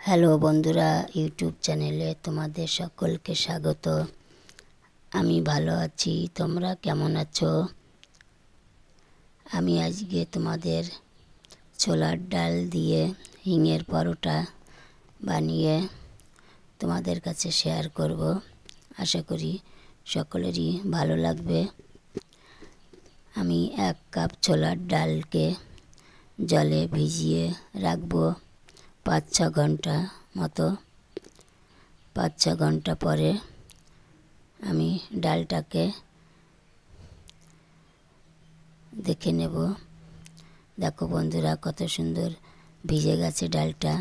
Hello বন্ধুরা, YouTube চ্যানেলে তোমাদের সকলকে স্বাগত। আমি ভালো আছি, তোমরা কেমন আছো? আমি আজকে তোমাদের ছোলার ডাল দিয়ে হিঙের পরোটা বানিয়ে তোমাদের কাছে শেয়ার করব। আশা করি সকলেরই ভালো লাগবে। আমি 1 কাপ ছোলার ডালকে জলে ভিজিয়ে রাখবো 5-6 ঘন্টা মতো। 5-6 ঘন্টা পরে আমি ডালটাকে দেখে নেব। দেখো বন্ধুরা, কত সুন্দর ভিজে গেছে ডালটা,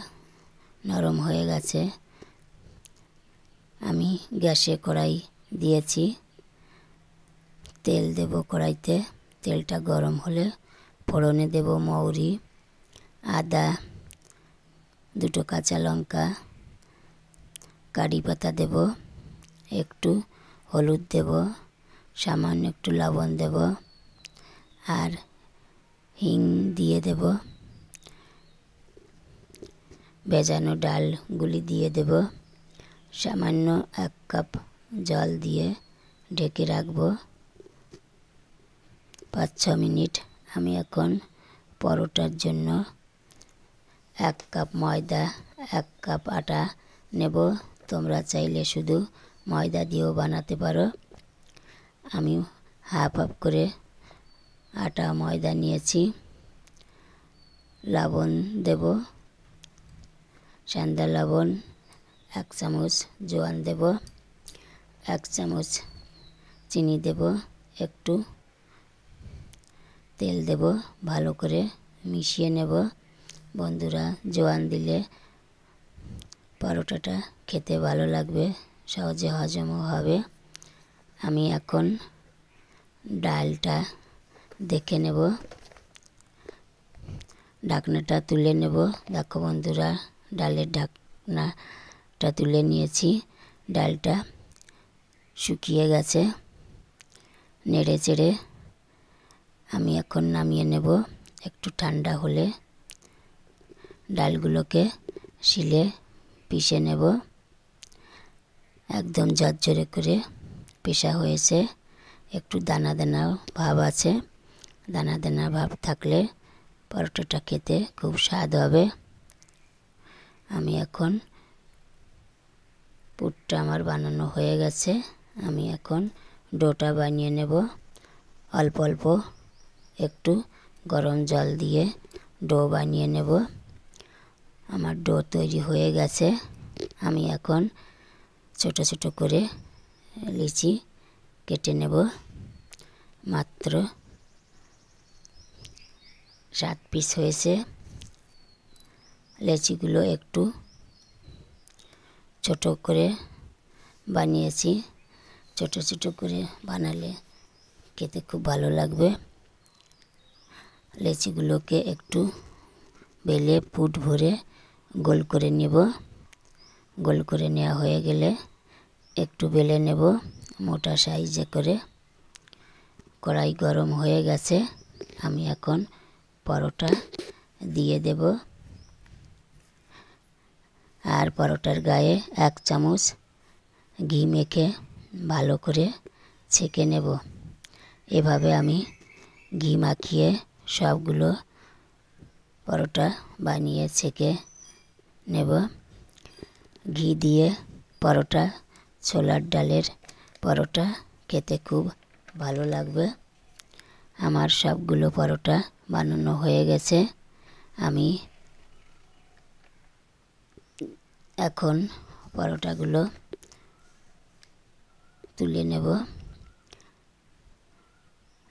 নরম হয়ে গেছে। আমি গ্যাসে কড়াই দিয়েছি, তেল দেব কড়াইতে। তেলটা গরম হলে ফোড়নে দেব মৌরি, আদা, 2 কাঁচা লঙ্কা, কারি পাতা দেব, একটু হলুদ দেব, সামান্য একটু লবণ দেব, আর হিং দিয়ে দেব। ভেজানো ডালগুলি দিয়ে দেব। সামান্য 1 কাপ জল দিয়ে ঢেকে রাখবো 5-6 মিনিট। আমি এখন পরোটার জন্য 1 কাপ ময়দা, 1 কাপ আটা নেব। তোমরা চাইলে শুধু ময়দা দিয়েও বানাতে পারো। আমি হাফ করে আটা ময়দা নিয়েছি। লবণ দেব, সাদা লবণ 1 চামচ, জোয়ান দেব 1 চামচ, চিনি দেব, একটু তেল দেব। ভালো করে মিশিয়ে নেব। বন্ধুরা, জোয়ান দিলে পরোটাটা খেতে ভালো লাগবে, সহজে হজমও হবে। আমি এখন ডালটা দেখে নেব, ঢাকনাটা তুলে নেব। দেখো বন্ধুরা, ডালের ঢাকনাটা তুলে নিয়েছি। ডালটা শুকিয়ে গেছে। নেড়ে চেড়ে আমি এখন নামিয়ে নেব। একটু ঠান্ডা হলে ডালগুলোকে শিলে পিষে নেব। একদম ঝরঝরে করে পেষা হয়েছে। একটু দানা দানা ভাব আছে। দানা দানা ভাব থাকলে পরোটাটা খেতে খুব স্বাদ হবে। আমি এখন পুরটা আমার বানানো হয়ে গেছে। আমি এখন ডোটা বানিয়ে নেব। অল্প অল্প একটু গরম জল দিয়ে ডো বানিয়ে নেব। আমার ডো তৈরি হয়ে গেছে। আমি এখন ছোট ছোট করে লিচি কেটে নেব। মাত্র 7 পিস হয়েছে। লিচিগুলো একটু ছোট করে বানিয়েছি। ছোট ছোট করে বানালে খেতে খুব ভালো লাগবে। লিচিগুলোকে একটু বেলে পুট ভরে গোল করে নেব। গোল করে নেওয়া হয়ে গেলে একটু বেলে নেব মোটা সাইজে করে। কড়াই গরম হয়ে গেছে। আমি এখন পরোটা দিয়ে দেব। আর পরোটার গায়ে 1 চামচ ঘি মেখে ভালো করে ছেঁকে নেব। এভাবে আমি ঘি মাখিয়ে সবগুলো পরোটা বানিয়ে ছেঁকে নেব। ঘি দিয়ে পরোটা, ছোলার ডালের পরোটা খেতে খুব ভালো লাগবে। আমার সবগুলো পরোটা বানানো হয়ে গেছে। আমি এখন পরোটাগুলো তুলে নেব।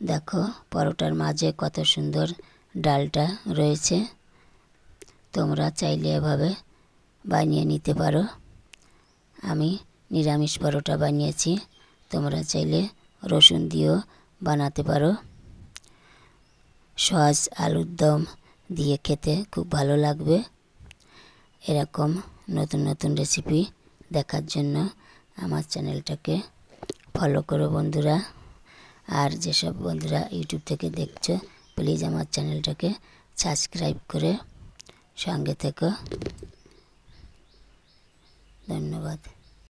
দেখো পরোটার মাঝে কত সুন্দর ডালটা রয়েছে। তোমরা চাইলে এভাবে বানিয়ে নিতে পারো। আমি নিরামিষ পরোটা বানিয়েছি। তোমরা চাইলে রসুন দিয়েও বানাতে পারো। সস, আলুর দম দিয়ে খেতে খুব ভালো লাগবে। এরকম নতুন নতুন রেসিপি দেখার জন্য আমার চ্যানেলটাকে ফলো করো বন্ধুরা। আর যেসব বন্ধুরা ইউটিউব থেকে দেখছো, প্লিজ আমার চ্যানেলটাকে সাবস্ক্রাইব করে সঙ্গে থেকো। ধন্যবাদ।